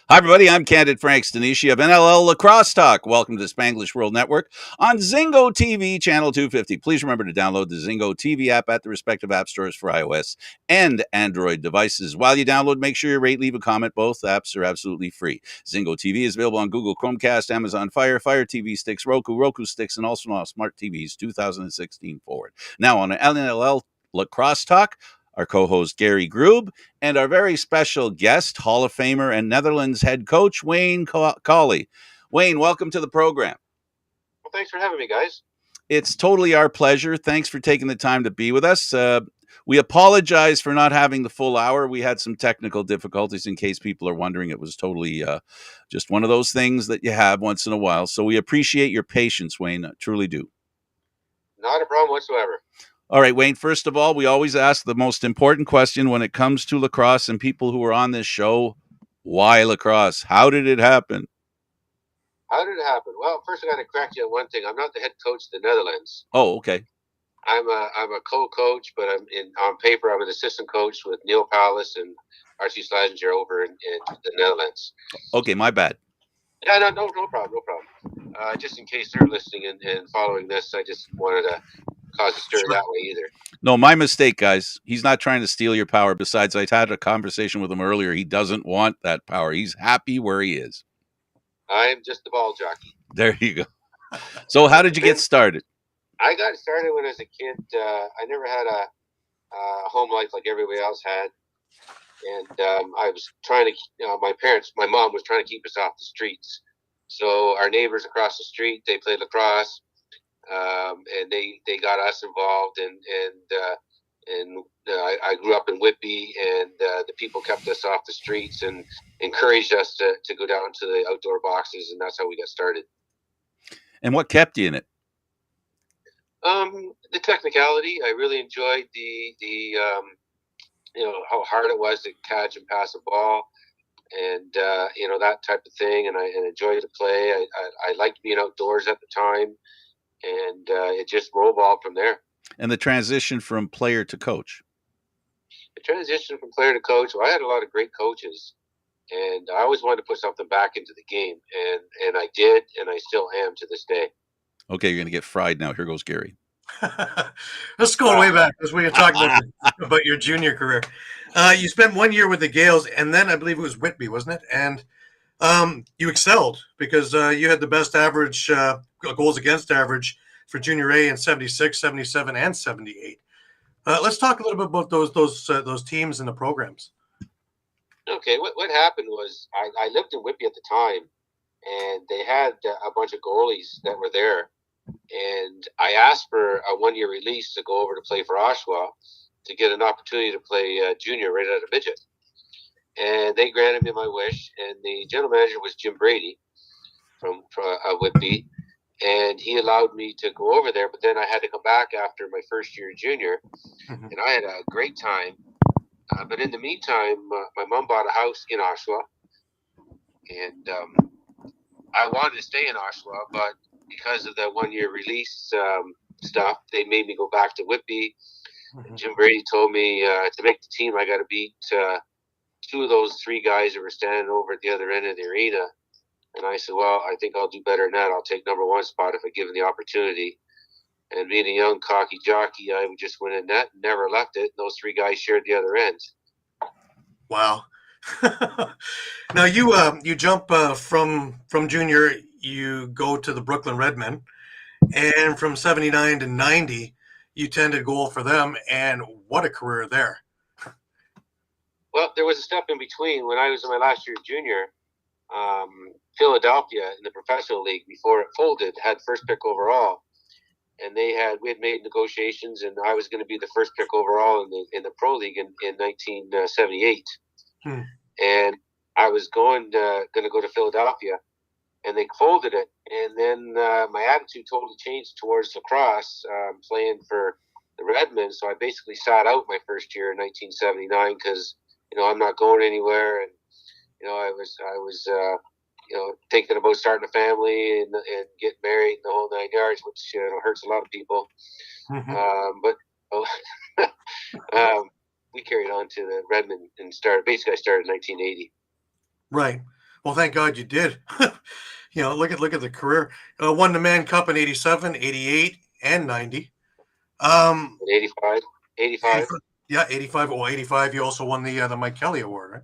Hi, everybody. I'm Candid Stanisci of NLL Lacrosse Talk. Welcome to the Spanglish World Network on Zingo TV, channel 250. Please remember to download the Zingo TV app at the respective app stores for iOS and Android devices. While you download, make sure you rate, leave a comment. Both apps are absolutely free. Zingo TV is available on Google Chromecast, Amazon Fire, Fire TV sticks, Roku sticks, and also on smart TVs 2016 forward. Now on NLL Lacrosse Talk, our co-host Gary Groob, and our very special guest, Hall of Famer and Netherlands head coach, Wayne Colley. Wayne, welcome to the program. Well, thanks for having me, guys. It's totally our pleasure. Thanks for taking the time to be with us. We apologize for not having the full hour. We had some technical difficulties, in case people are wondering. It was totally just one of those things that you have once in a while. So we appreciate your patience, Wayne. Truly do. Not a problem whatsoever. All right, Wayne, first of all, we always ask the most important question when it comes to lacrosse and people who are on this show. Why lacrosse? How did it happen? How did it happen? Well, first I got to correct you on one thing. I'm not the head coach of the Netherlands. Oh, okay. I'm a co-coach, but on paper I'm an assistant coach with Neil Palace and R.C. Schlesinger over in the Netherlands. Okay, my bad. Yeah, no problem. Just in case they're listening and following this, I just wanted to cause a stir that way either. No, my mistake, guys. He's not trying to steal your power. Besides, I had a conversation with him earlier. He doesn't want that power. He's happy where he is. I'm just the ball jockey. There you go. So how did you get started? I got started when I was a kid. I never had a home life like everybody else had. And I was trying to, my mom was trying to keep us off the streets. So our neighbors across the street, they played lacrosse, and they got us involved. And I grew up in Whitby, and the people kept us off the streets and encouraged us to go down to the outdoor boxes, and that's how we got started. And what kept you in it? The technicality. I really enjoyed the how hard it was to catch and pass a ball, and that type of thing. And I enjoyed the play. I liked being outdoors at the time, and it just rolled from there. And the transition from player to coach. The transition from player to coach. Well, I had a lot of great coaches, and I always wanted to put something back into the game, and I did, and I still am to this day. Okay, you're going to get fried now. Here goes Gary. Let's go way back because we were talking about your junior career. You spent 1 year with the Gales, and then I believe it was Whitby, wasn't it? And you excelled because you had the best average goals against average for junior A in 76, 77, and 78. Let's talk a little bit about those teams and the programs. Okay, what happened was I lived in Whitby at the time, and they had a bunch of goalies that were there. And I asked for a 1 year release to go over to play for Oshawa to get an opportunity to play junior right out of midget. And they granted me my wish. And the general manager was Jim Brady from Whitby. And he allowed me to go over there. But then I had to come back after my first year junior. Mm-hmm. And I had a great time. But in the meantime, my mom bought a house in Oshawa. And I wanted to stay in Oshawa, but because of the 1 year release stuff, they made me go back to Whitby. Mm-hmm. Jim Brady told me to make the team, I got to beat two of those three guys that were standing over at the other end of the arena. And I said, well, I think I'll do better than that. I'll take number one spot if I give the opportunity. And being a young, cocky jockey, I would just went in net and never left it. And those three guys shared the other end. Wow. Now you jump from junior, you go to the Brooklyn Redmen, and from 79 to 90, you tended goal for them, and what a career there. Well, there was a step in between. When I was in my last year junior, Philadelphia in the professional league, before it folded, had first pick overall. And we had made negotiations, and I was going to be the first pick overall in the pro league in 1978. And I was going to go to Philadelphia, and they folded it. And then my attitude totally changed towards lacrosse, playing for the Redmen. So I basically sat out my first year in 1979 because I'm not going anywhere, and I was thinking about starting a family and getting married and the whole 9 yards, which hurts a lot of people. Mm-hmm. We carried on to the Redmen and I started in 1980. Right. Well, thank God you did. Look at the career. Won the Man Cup in 87, 88, and 90. 85, 85. Yeah, 85. Oh, 85. You also won the Mike Kelly Award, right?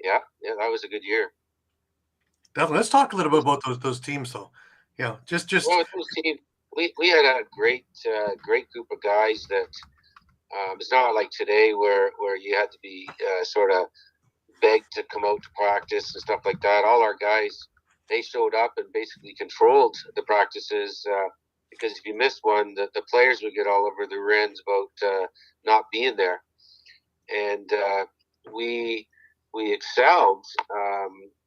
Yeah, that was a good year. Definitely. Let's talk a little bit about those teams, though. Just Well, those teams, we had a great group of guys that it's not like today where you had to be sort of begged to come out to practice and stuff like that. All our guys, they showed up and basically controlled the practices because if you missed one, the players would get all over their ends about not being there. And we excelled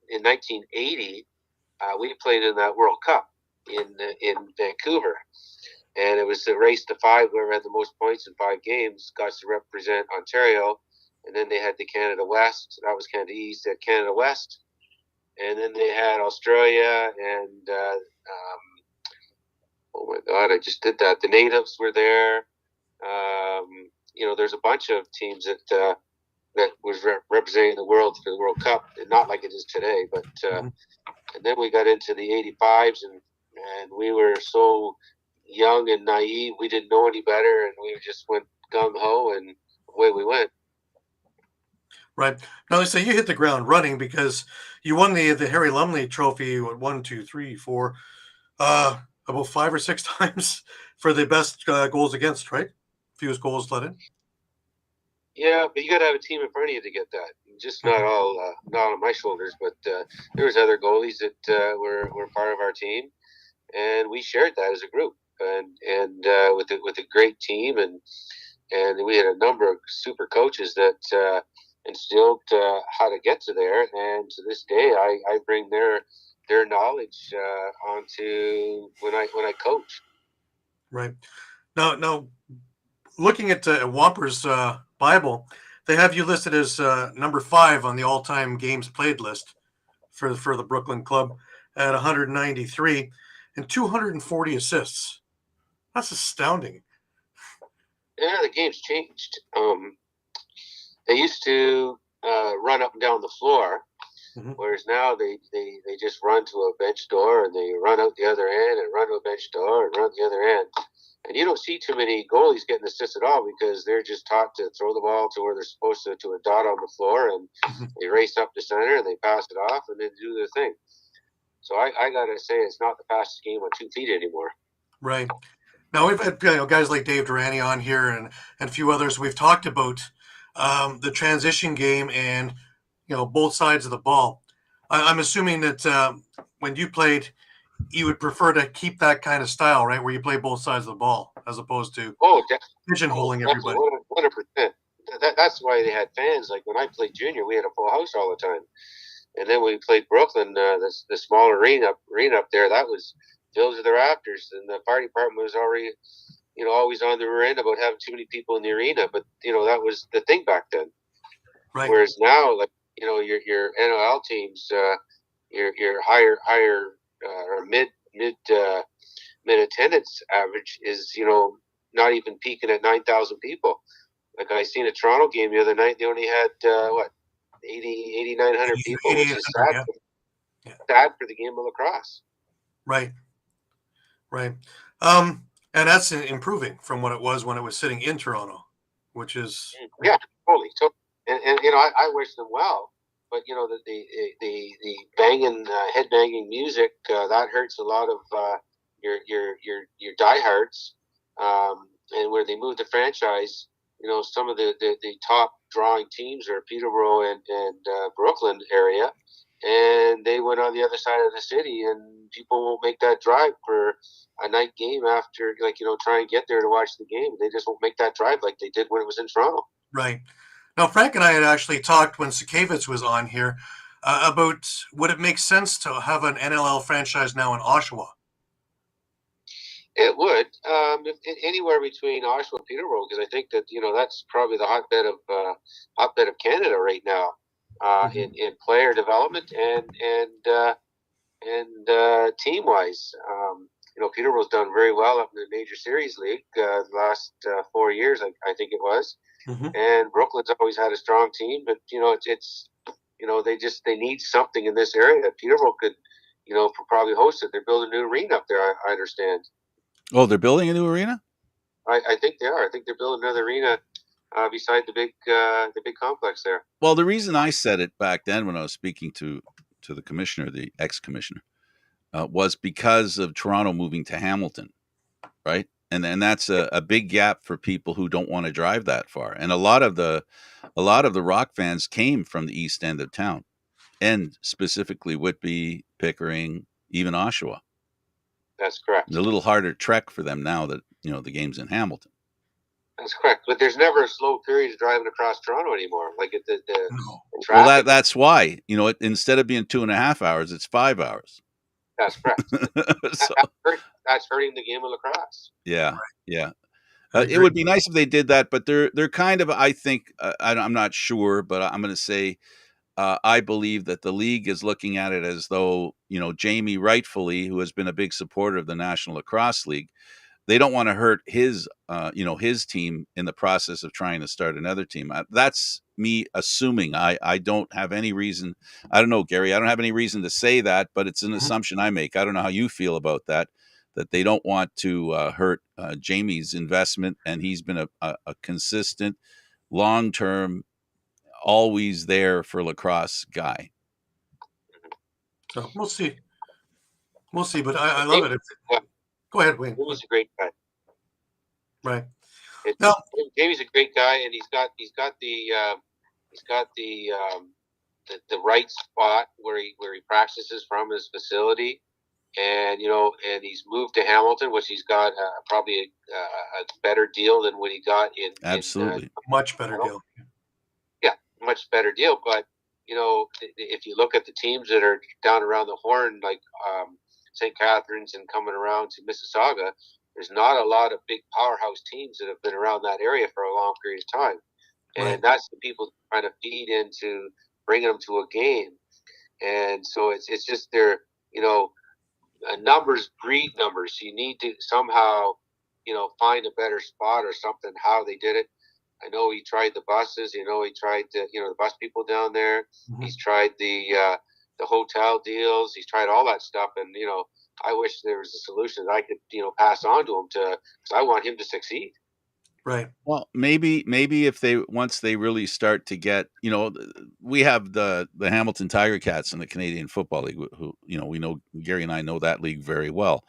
in 1980. We played in that World Cup in Vancouver, and it was the race to five. Whoever had the most points in 5 games got to represent Ontario. And then they had the Canada West. That was Canada East. They had Canada West, and then they had Australia and oh my God, I just did that. The Natives were there. There's a bunch of teams that was representing the world for the World Cup, and not like it is today. But and then we got into the '85s, and we were so young and naive. We didn't know any better, and we just went gung ho, and away we went. Right. Now, so you hit the ground running because you won the Harry Lumley Trophy. What, 1, 2, 3, 4, about 5 or 6 times for the best goals against, right? Fewest goals let in. Yeah, but you got to have a team in front of you to get that. Just not all not on my shoulders, but there was other goalies that were part of our team, and we shared that as a group, and with a great team, and we had a number of super coaches that instilled how to get to there, and to this day, I bring their knowledge onto when I coach. Right. Now, looking at Whopper's Bible, they have you listed as number 5 on the all-time games played list for the Brooklyn club at 193 and 240 assists. That's astounding. Yeah, the game's changed. They used to run up and down the floor, whereas now they just run to a bench door and they run out the other end and run to a bench door and run the other end. And you don't see too many goalies getting assists at all because they're just taught to throw the ball to where they're supposed to a dot on the floor, and they race up the center and they pass it off and then do their thing. So I got to say it's not the fastest game on 2 feet anymore. Right. Now, we've had guys like Dave Durrani on here and a few others. We've talked about the transition game and, both sides of the ball. I'm assuming that when you played, you would prefer to keep that kind of style, right, where you play both sides of the ball as opposed to pigeonholing everybody. 100%. That's why they had fans. Like when I played junior, we had a full house all the time. And then when we played Brooklyn, the small arena up there, that was filled to the rafters, and the fire department was already, always on the rear end about having too many people in the arena. But that was the thing back then. Right. Whereas now, like your NLL teams, your higher or mid attendance average is not even peaking at 9,000 people. Like I seen a Toronto game the other night, they only had 8,900 people, which is sad. Yeah. Sad for the game of lacrosse. Right. And that's improving from what it was when it was sitting in Toronto, which is totally. And I wish them well, but the banging, head banging music that hurts a lot of your diehards. And where they moved the franchise, some of the top drawing teams are Peterborough and Brooklyn area, and they went on the other side of the city, and people won't make that drive for a night game after, try and get there to watch the game. They just won't make that drive like they did when it was in Toronto. Right. Now, Frank and I had actually talked when Sakevitz was on here about would it make sense to have an NLL franchise now in Oshawa? It would, anywhere between Oshawa and Peterborough, because I think that that's probably the hotbed of Canada right now in player development and team wise. Peterborough's done very well up in the Major Series League the last 4 years, I think it was. And Brooklyn's always had a strong team, but it's they need something in this area that Peterborough could, probably host it. They're building a new arena up there. I understand. Oh, they're building a new arena? I think they are. I think they're building another arena beside the big complex there. Well, the reason I said it back then when I was speaking to the commissioner, the ex-commissioner, was because of Toronto moving to Hamilton, right? And that's a big gap for people who don't want to drive that far. And a lot of the Rock fans came from the east end of town, and specifically Whitby, Pickering, even Oshawa. That's correct. It's a little harder trek for them now that the game's in Hamilton. That's correct, but there's never a slow period driving across Toronto anymore. Like the traffic. Well, that's why instead of being 2.5 hours, it's 5 hours. That's correct. So, that's hurting the game of lacrosse. Yeah, yeah. It would be nice if they did that, but they're kind of. I think I'm not sure, but I'm going to say I believe that the league is looking at it as though Jamie rightfully, who has been a big supporter of the National Lacrosse League, they don't want to hurt his team in the process of trying to start another team. That's me assuming. I don't have any reason. I don't know, Gary. I don't have any reason to say that, but it's an assumption I make. I don't know how you feel about that. That they don't want to hurt Jamie's investment, and he's been a consistent, long-term, always there for lacrosse guy. So we'll see. But I love it. Go ahead, Wayne. Jamie's a great guy. Right. No, Jamie's a great guy, and he's got the right spot where he practices from his facility, and he's moved to Hamilton, which he's got probably a better deal than what he got in. Absolutely, much better deal. Yeah, much better deal. But if you look at the teams that are down around the Horn, like St. Catharines and coming around to Mississauga, there's not a lot of big powerhouse teams that have been around that area for a long period of time. And that's the people trying to feed into bringing them to a game. And so it's just their, numbers breed numbers. You need to somehow, find a better spot or something, how they did it. I know he tried the buses, he tried the bus people down there. Mm-hmm. He's tried the hotel deals. He's tried all that stuff. And, I wish there was a solution that I could, pass on to him because I want him to succeed. Right. Well, maybe if once they really start to get, we have the Hamilton Tiger Cats in the Canadian Football League, who, we know, Gary and I know that league very well.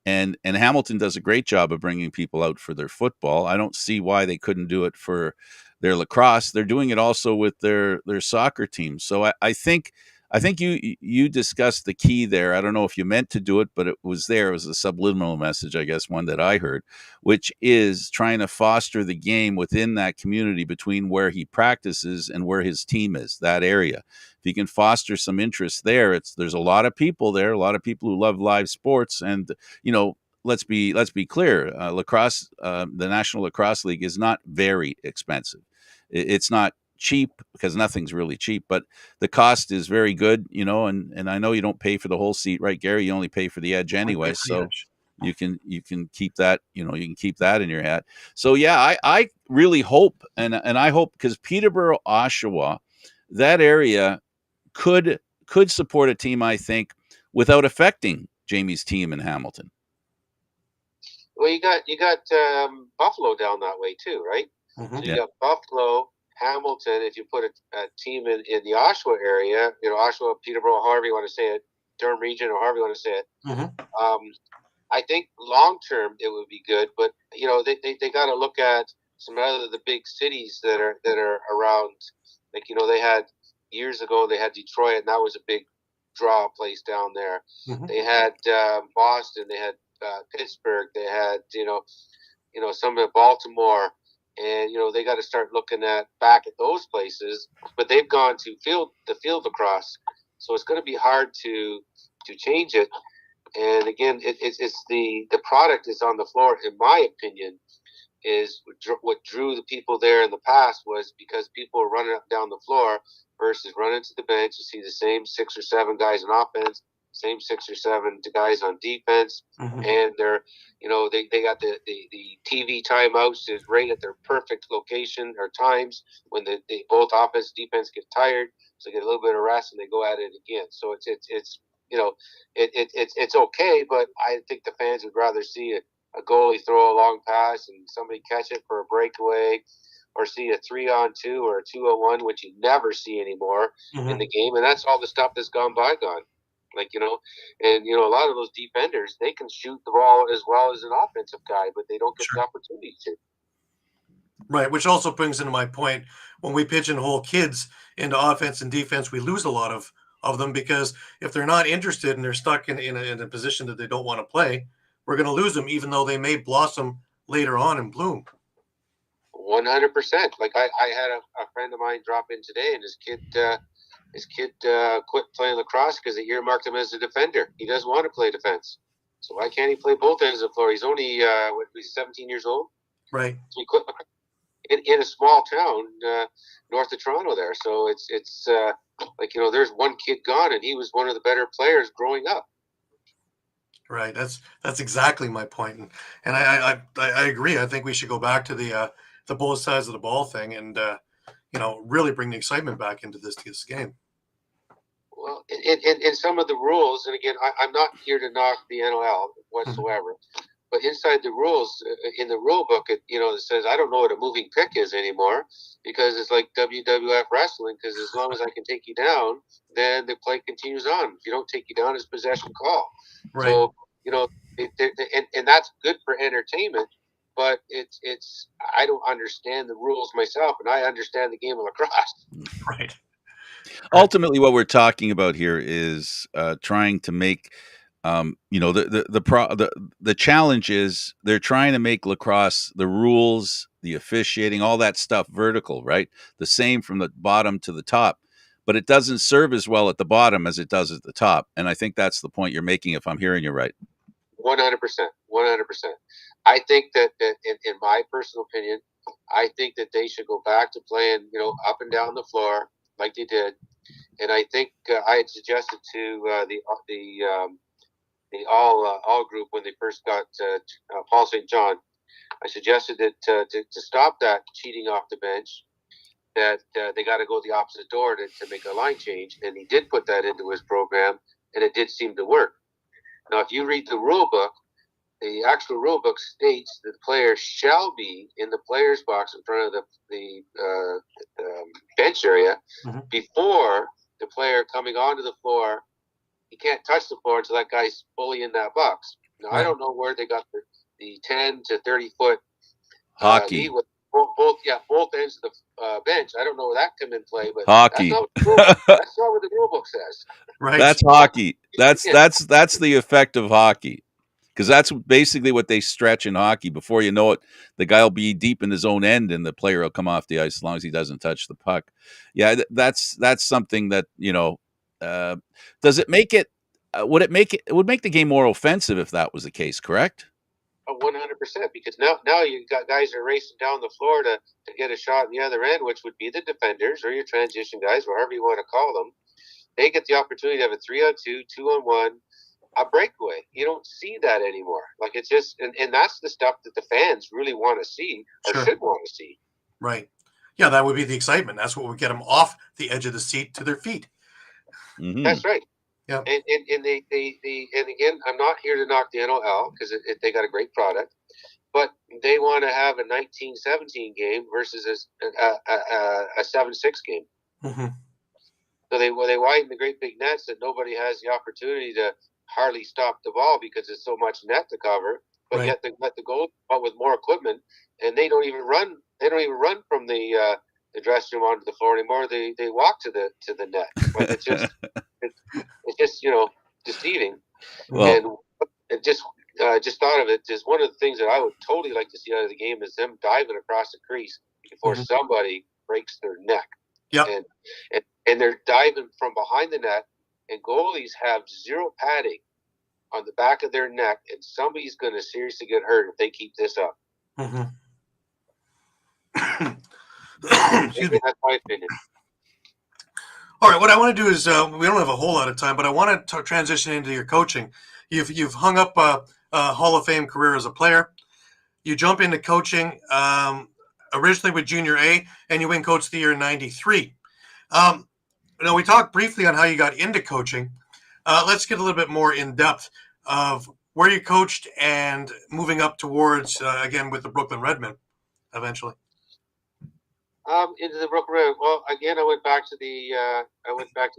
And Hamilton does a great job of bringing people out for their football. I don't see why they couldn't do it for their lacrosse. They're doing it also with their soccer team. So I think you discussed the key there. I don't know if you meant to do it, but it was there. It was a subliminal message, I guess, one that I heard, which is trying to foster the game within that community between where he practices and where his team is, that area. If you can foster some interest there, there's a lot of people there, a lot of people who love live sports. And, let's be clear, lacrosse, the National Lacrosse League is not very expensive. It's not cheap because nothing's really cheap, but the cost is very good, and I know you don't pay for the whole seat, right, Gary? You only pay for the edge anyway. So you can keep that, you can keep that in your hat. So yeah, I really hope, and I hope, because Peterborough, Oshawa, that area could support a team, I think, without affecting Jamie's team in Hamilton. Well, you got Buffalo down that way too, right? Mm-hmm. So you got Buffalo, Hamilton. If you put a team in the Oshawa area, Oshawa, Peterborough, however you want to say it, Durham region, or however you want to say it. Mm-hmm. I think long term it would be good, but they got to look at some other the big cities that are around. Like they had years ago, they had Detroit, and that was a big draw place down there. Mm-hmm. They had Boston, they had Pittsburgh, they had some of Baltimore. And they got to start looking back at those places, but they've gone to the field lacrosse, so it's going to be hard to change it. And again, it's the product is on the floor. In my opinion, is what drew the people there in the past was because people were running up down the floor versus running to the bench. You see the same 6 or 7 guys on offense, same 6 or 7 guys on defense, and they're, they got the TV timeouts is right at their perfect location or times when the both offense defense get tired, so they get a little bit of rest and they go at it again. So it's okay, but I think the fans would rather see a goalie throw a long pass and somebody catch it for a breakaway, or see a 3-on-2 or a 2-on-1, which you never see anymore in the game. And that's all the stuff that's gone bygone. And a lot of those defenders, they can shoot the ball as well as an offensive guy, but they don't get the opportunity to. Right, which also brings into my point, when we pigeonhole kids into offense and defense, we lose a lot of them, because if they're not interested and they're stuck in a position that they don't want to play, we're going to lose them, even though they may blossom later on and bloom. 100%. Like I had a friend of mine drop in today, and his kid quit playing lacrosse because they earmarked him as a defender. He doesn't want to play defense. So why can't he play both ends of the floor? He's only he's 17 years old. Right. He quit in a small town north of Toronto there. So it's there's one kid gone, and he was one of the better players growing up. Right. That's exactly my point. And I agree. I think we should go back to the both sides of the ball thing, and really bring the excitement back into this game. Well, in some of the rules, and again, I'm not here to knock the NLL whatsoever, but inside the rules, in the rule book, it says, I don't know what a moving pick is anymore, because it's like WWF wrestling, because as long as I can take you down, then the play continues on. If you don't take you down, it's possession call. Right. So, and that's good for entertainment, but it's I don't understand the rules myself, and I understand the game of lacrosse. Right. Ultimately, what we're talking about here is trying to make, the challenge is they're trying to make lacrosse, the rules, the officiating, all that stuff vertical, right? The same from the bottom to the top, but it doesn't serve as well at the bottom as it does at the top. And I think that's the point you're making, if I'm hearing you right. 100%. I think that in my personal opinion, I think that they should go back to playing, up and down the floor like they did. And I think I had suggested to the all group when they first got Paul St. John, I suggested that to stop that cheating off the bench, that they got to go the opposite door to make a line change. And he did put that into his program, and it did seem to work. Now, if you read the rule book, the actual rule book states that the player shall be in the player's box in front of the bench area before the player coming onto the floor. He can't touch the floor until that guy's fully in that box. Now, I don't know where they got the 10 to 30 foot hockey. with both ends of the bench. I don't know where that come in play, but hockey. That's not what the rule book says. Right. That's hockey. That's the effect of hockey. Because that's basically what they stretch in hockey. Before you know it, the guy will be deep in his own end, and the player will come off the ice as long as he doesn't touch the puck. Yeah, that's something that does it make it? Would it make it? It would make the game more offensive if that was the case. Correct? 100%. Because now you got guys are racing down the floor to get a shot in the other end, which would be the defenders or your transition guys, whatever you want to call them. They get the opportunity to have a 3-on-2, 2-on-1. A breakaway. You don't see that anymore. Like, it's just, and that's the stuff that the fans really want to see or should want to see. Right. Yeah, that would be the excitement. That's what would get them off the edge of the seat to their feet. Mm-hmm. That's right. Yeah. And they and again, I'm not here to knock the NLL because they got a great product, but they want to have a 19-17 game versus a 7-6 game. Mm-hmm. So they widen the great big nets that nobody has the opportunity to hardly stop the ball because there's so much net to cover, but yet they let the goal out with more equipment, and they don't even run. They don't even run from the dressing room onto the floor anymore. They walk to the net. Like, it's just deceiving. Well, And just thought of it as one of the things that I would totally like to see out of the game is them diving across the crease before somebody breaks their neck. Yeah. And they're diving from behind the net, and goalies have zero padding on the back of their neck, and somebody's going to seriously get hurt if they keep this up. Excuse me. That's my opinion. All right, what I want to do is we don't have a whole lot of time, but I want to transition into your coaching. You've hung up a Hall of Fame career as a player. You jump into coaching originally with Junior A, and you win Coach of the Year in '93. Now, we talked briefly on how you got into coaching. Let's get a little bit more in depth of where you coached and moving up towards, again, with the Brooklyn Redmen eventually. Into the Brooklyn Red. Well, again, I went back to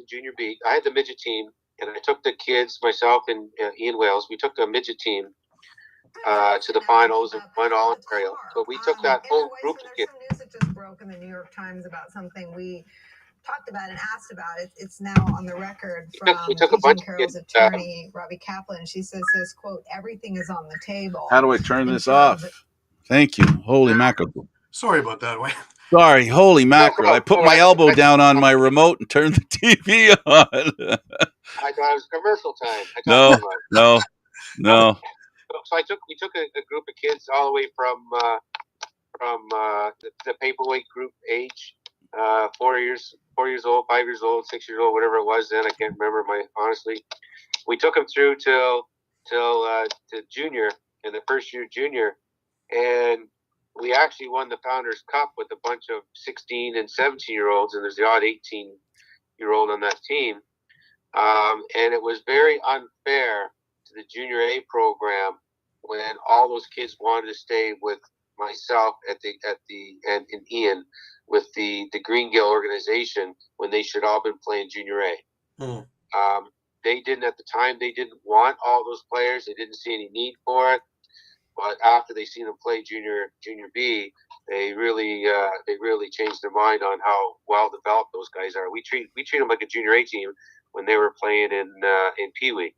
Junior B. I had the midget team, and I took the kids, myself and Ian Wales. We took the midget team to the finals and went all Ontario. So we took that whole group of kids. There's some news that just broke in the New York Times about something we talked about and asked about. It's now on the record from We took a bunch Carroll's of kids, attorney, Robbie Kaplan. She says this, quote, everything is on the table. How do I turn this off? Thank you. Holy mackerel. Sorry about that, Wayne. Sorry, holy mackerel. I put my elbow down on my remote and turned the TV on. I thought it was commercial time. No. So we took a group of kids all the way from the paperweight group age, 4 years old, 5 years old, 6 years old, whatever it was then. I can't remember. Honestly, we took them through till to junior, in the first year junior, and we actually won the Founders Cup with a bunch of 16 and 17-year-olds, and there's the odd 18-year-old on that team. And it was very unfair to the Junior A program when all those kids wanted to stay with myself and Ian with the Green Gill organization when they should all been playing Junior A. They didn't at the time. They didn't want all those players. They didn't see any need for it. But after they seen them play Junior B, they really changed their mind on how well developed those guys are. We treat them like a Junior A team when they were playing in Pee Wee.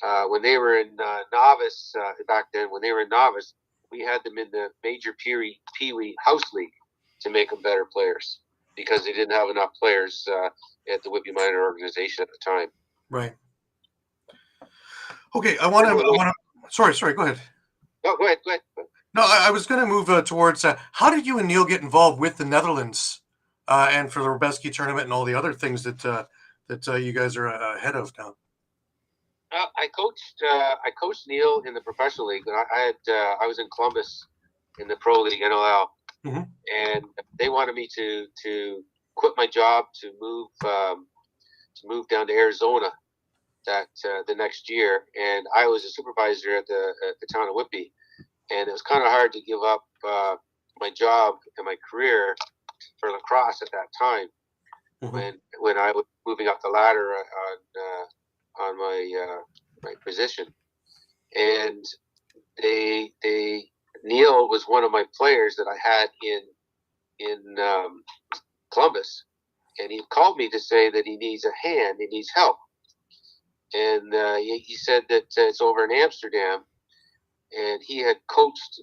When they were in novice back then, when they were in novice, we had them in the major Pee Wee house league to make them better players because they didn't have enough players at the Whitby minor organization at the time. Right. Okay, I want to. Sorry. Go ahead. No, go ahead. No, I was going to move towards how did you and Neil get involved with the Netherlands and for the Rebesky tournament and all the other things that you guys are ahead of now? I coached Neil in the professional league. I was in Columbus in the pro league NLL, and they wanted me to quit my job to move down to Arizona the next year, and I was a supervisor at the town of Whitby, and it was kind of hard to give up my job and my career for lacrosse at that time when I was moving up the ladder on my position, and Neil was one of my players that I had in Columbus, and he called me to say that he needs a hand, he needs help. And he said that it's over in Amsterdam, and he had coached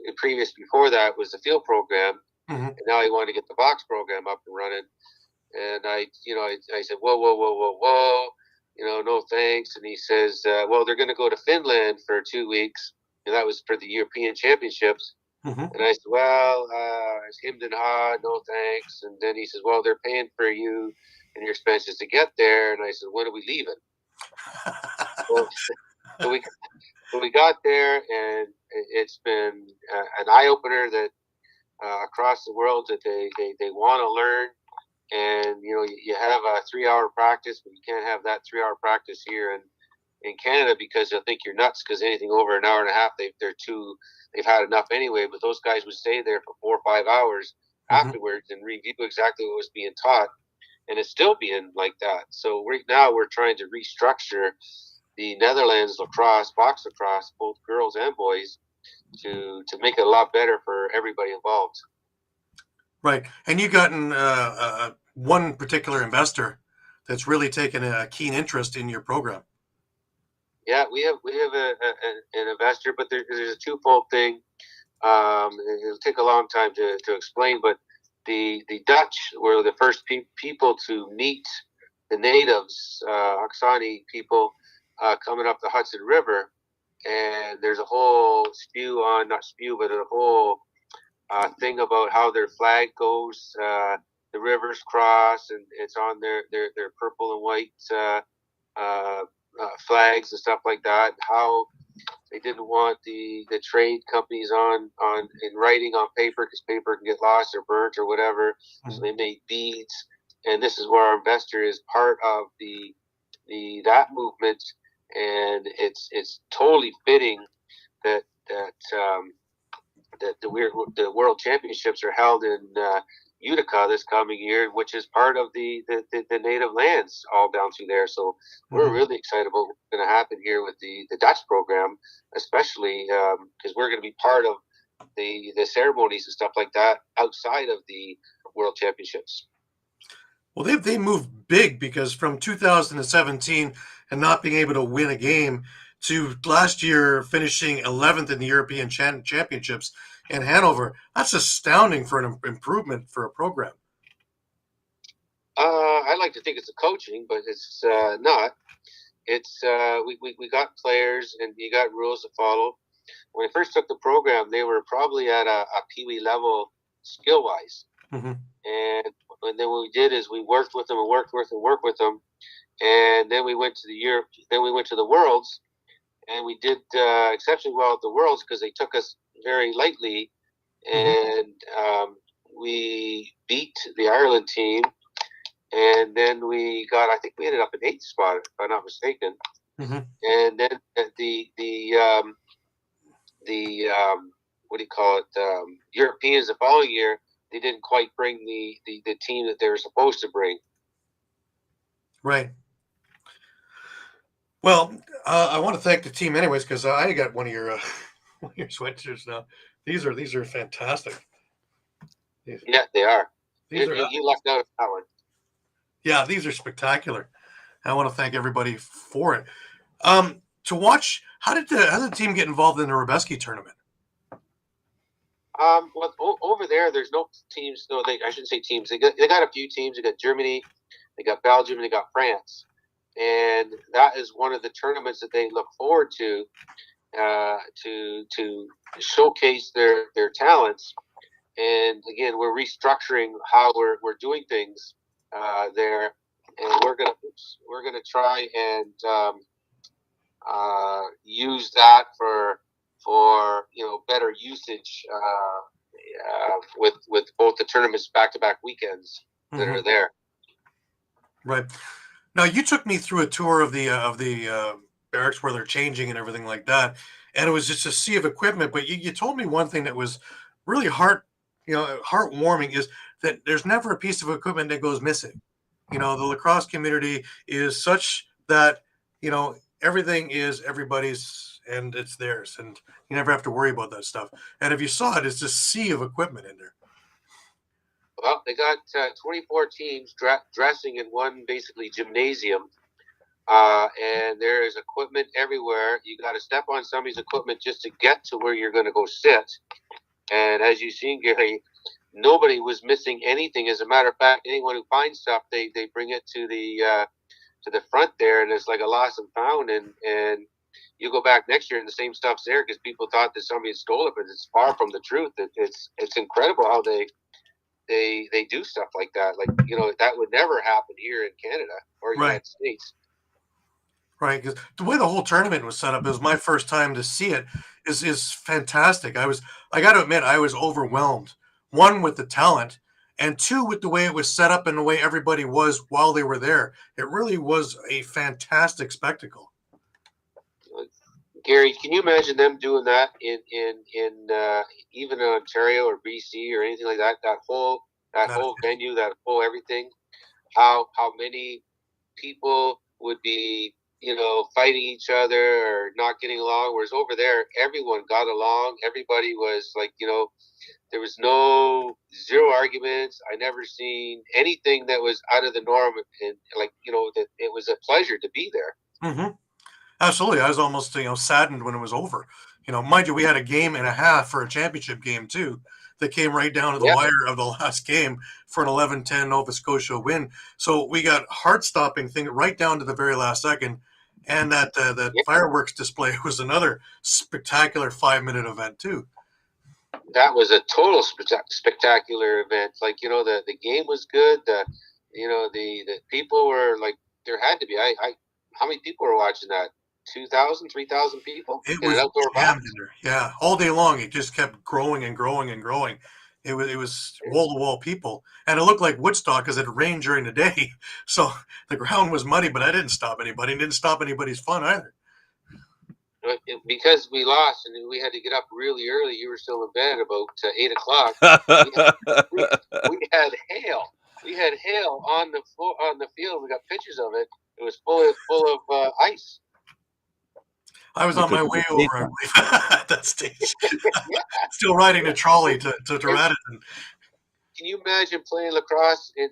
before that was the field program, and now he wanted to get the box program up and running. And I said, whoa, no thanks. And he says, well, they're going to go to Finland for 2 weeks, and that was for the European Championships. And I said, well, it's Himden Ha, no thanks. And then he says, well, they're paying for you and your expenses to get there. And I said, when are we leaving? So we got there, and it's been an eye-opener that across the world that they want to learn. And, you have a 3-hour practice, but you can't have that 3-hour practice here in Canada because they'll think you're nuts because anything over an hour and a half, they've had enough anyway. But those guys would stay there for 4 or 5 hours afterwards and review exactly what was being taught. And it's still being like that. So right now we're trying to restructure the Netherlands lacrosse, box lacrosse, both girls and boys, to make it a lot better for everybody involved. Right. And you've gotten one particular investor that's really taken a keen interest in your program. Yeah, we have an investor, but there's a twofold thing. It'll take a long time to explain, but the Dutch were the first people to meet the natives, Oksani people, coming up the Hudson River, and there's a whole not spew, but a whole thing about how their flag goes Rivers Cross, and it's on their purple and white flags and stuff like that. How they didn't want the trade companies on in writing on paper, because paper can get lost or burnt or whatever. Mm-hmm. So they made beads, and this is where our investor is part of that movement, and it's totally fitting that the World Championships are held in Utica this coming year, which is part of the native lands all down through there. So we're really excited about what's going to happen here with the Dutch program, especially because we're going to be part of the ceremonies and stuff like that outside of the World Championships. Well, they moved big, because from 2017 and not being able to win a game to last year finishing 11th in the European Championships in Hanover, that's astounding for an improvement for a program. I like to think it's a coaching, but it's not. It's we got players, and you got rules to follow. When I first took the program, they were probably at a peewee level skill wise, and then what we did is we worked with them and worked with them, and then we went to the Worlds, and we did exceptionally well at the Worlds because they took us very lightly, and we beat the Ireland team, and then I think we ended up in 8th spot, if I'm not mistaken. And then the what do you call it? Europeans the following year, they didn't quite bring the team that they were supposed to bring. Right. Well, I want to thank the team anyways, because I got one of your sweatshirts now. These are fantastic. Yeah, they are. You lucked out on that one. Yeah, these are spectacular. I want to thank everybody for it. To watch, how did the team get involved in the Robeski tournament? Well, over there, there's no teams. No, I shouldn't say teams. They got a few teams. They got Germany, they got Belgium, and they got France. And that is one of the tournaments that they look forward to showcase their talents. And again, we're restructuring how we're doing things there, and we're gonna try and use that for better usage with both the tournaments back-to-back weekends that are there. Right. Now, you took me through a tour of the barracks where they're changing and everything like that, and it was just a sea of equipment. But you told me one thing that was really heartwarming, is that there's never a piece of equipment that goes missing. The lacrosse community is such that everything is everybody's and it's theirs, and you never have to worry about that stuff. And if you saw it, it's a sea of equipment in there. Well, they got 24 teams dressing in one basically gymnasium, and there is equipment everywhere. You got to step on somebody's equipment just to get to where you're going to go sit. And as you've seen, Gary, nobody was missing anything. As a matter of fact, anyone who finds stuff, they bring it to the front there, and it's like a lost and found. And you go back next year, and the same stuff's there because people thought that somebody had stole it, but it's far from the truth. It's incredible how they do stuff like that. Like, that would never happen here in Canada or United States. Right, because the way the whole tournament was set up, it was my first time to see it, is fantastic. I got to admit, I was overwhelmed. One, with the talent, and two, with the way it was set up and the way everybody was while they were there. It really was a fantastic spectacle. Gary, can you imagine them doing that in even in Ontario or BC or anything like that? That whole venue, that whole everything. How many people would be fighting each other or not getting along? Whereas over there, everyone got along. Everybody was like, there was zero arguments. I never seen anything that was out of the norm, and that it was a pleasure to be there. Mm-hmm. Absolutely. I was almost, saddened when it was over. Mind you, we had a game and a half for a championship game too, that came right down to the wire of the last game for an 11-10 Nova Scotia win. So we got heart-stopping thing right down to the very last second. And that fireworks display was another spectacular 5-minute event too. that was a total spectacular event. Like, the game was good. The people were like, there had to be. How many people were watching that? 2,000, 3,000 people It in an was outdoor jammed box. in there. Yeah, all day long. It just kept growing and growing and growing. It was wall to wall people, and it looked like Woodstock because it rained during the day, so the ground was muddy. But I didn't stop anybody. It didn't stop anybody's fun either. Because we lost and we had to get up really early. You were still in bed about 8 o'clock. We had hail. We had hail on the floor, on the field. We got pictures of it. It was full of ice. I was on my way over, I believe, at that stage. Yeah. Still riding the trolley to Radisson. Can you imagine playing lacrosse in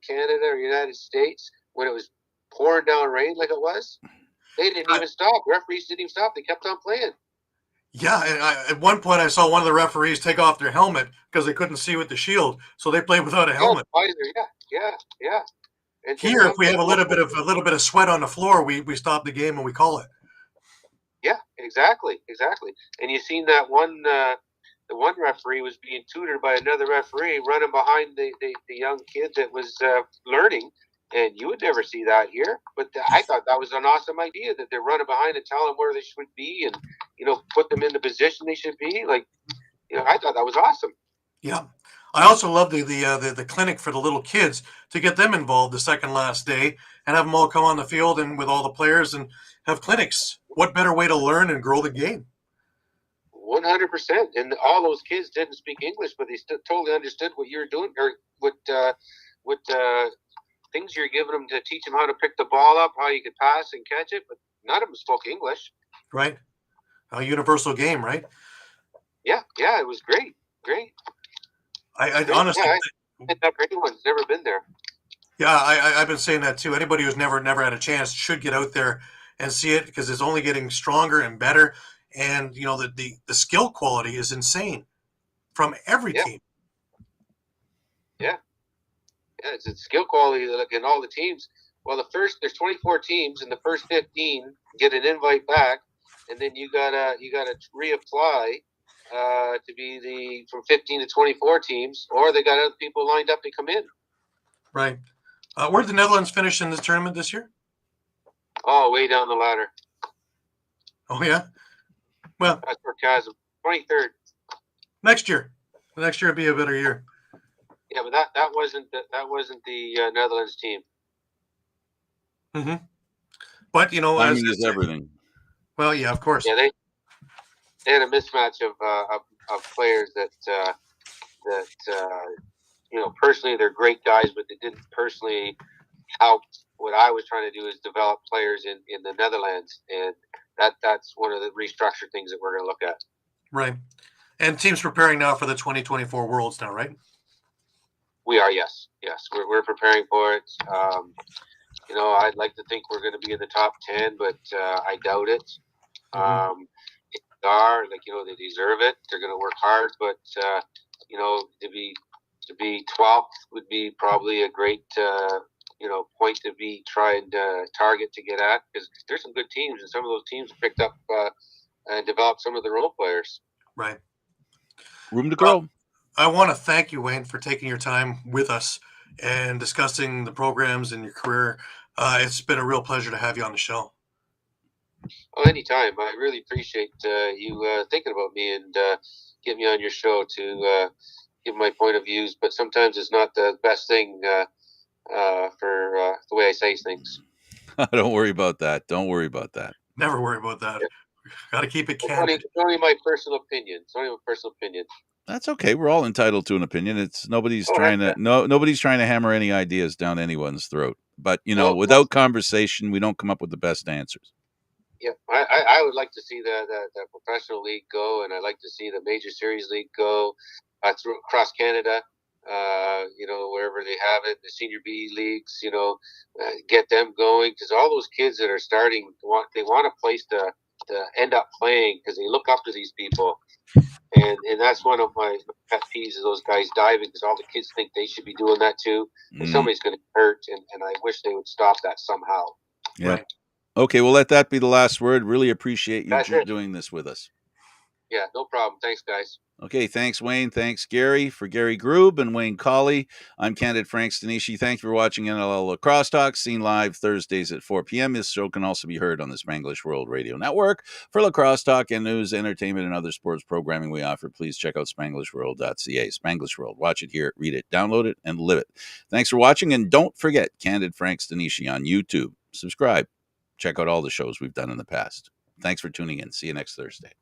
Canada or United States when it was pouring down rain like it was? They didn't even stop. Referees didn't even stop. They kept on playing. Yeah, and at one point I saw one of the referees take off their helmet because they couldn't see with the shield, so they played without a helmet. Yeah. And here, if we have a little bit of sweat on the floor, we stop the game and we call it. Yeah, exactly. And you seen that one. The one referee was being tutored by another referee, running behind the young kid that was learning. And you would never see that here. But I thought that was an awesome idea that they're running behind and telling them where they should be and, put them in the position they should be. Like, I thought that was awesome. Yeah. I also love the clinic for the little kids to get them involved the second last day and have them all come on the field and with all the players and have clinics. What better way to learn and grow the game? 100%. And all those kids didn't speak English, but they still totally understood what you were doing or what things you're giving them to teach them how to pick the ball up, how you could pass and catch it. But none of them spoke English. Right. A universal game, right? Yeah. It was great. I honestly, anyone's never been there. Yeah, I've been saying that too. Anybody who's never had a chance should get out there and see it because it's only getting stronger and better. And the skill quality is insane from every team. Yeah, it's skill quality like in all the teams. Well, there's 24 teams, and the first 15 get an invite back, and then you gotta reapply to be from 15 to 24 teams, or they got other people lined up to come in. Right. Where did the Netherlands finish in this tournament this year? Oh, way down the ladder. Oh yeah. Well, that's sarcasm. 23rd. Next year will be a better year. Yeah, but that wasn't the Netherlands team. Mm-hmm. But timing is everything. Well, yeah, of course. Yeah, they had a mismatch of players that personally they're great guys, but they didn't personally help. What I was trying to do is develop players in the Netherlands, and that's one of the restructured things that we're going to look at. Right. And teams preparing now for the 2024 Worlds now, right? We are, yes. We're preparing for it. I'd like to think we're going to be in the top 10, but I doubt it. Mm-hmm. They are, they deserve it. They're going to work hard, but to be 12th would be probably a great point to be trying to target to get at, because there's some good teams, and some of those teams picked up and developed some of their own players. Right. Room to grow. I want to thank you, Wayne, for taking your time with us and discussing the programs and your career. It's been a real pleasure to have you on the show. Oh, anytime. I really appreciate you thinking about me and getting me on your show to give my point of views, but sometimes it's not the best thing for the way I say things. Don't worry about that. Never worry about that. Yeah. Got to keep it candid. It's only my personal opinion. That's okay. We're all entitled to an opinion. Nobody's trying to hammer any ideas down anyone's throat. But without conversation, we don't come up with the best answers. Yeah, I would like to see the professional league go, and I'd like to see the major series league go across Canada. Wherever they have it, the senior B leagues, get them going, because all those kids that are starting they want a place to end up playing, because they look up to these people, and that's one of my pet peeves is those guys diving, because all the kids think they should be doing that too, and somebody's going to hurt, and I wish they would stop that somehow. Yeah. Right. Okay, well, let that be the last word. Really appreciate you doing this with us. Yeah, no problem. Thanks, guys. Okay, thanks, Wayne. Thanks, Gary. For Gary Groob and Wayne Colley, I'm Candid Frank Stanisci. Thank you for watching NLL Lacrosse Talk, seen live Thursdays at 4 p.m. This show can also be heard on the Spanglish World Radio Network. For Lacrosse Talk and news, entertainment, and other sports programming we offer, please check out SpanglishWorld.ca. Spanglish World. Watch it, hear it, read it, download it, and live it. Thanks for watching, and don't forget Candid Frank Stanisci on YouTube. Subscribe. Check out all the shows we've done in the past. Thanks for tuning in. See you next Thursday.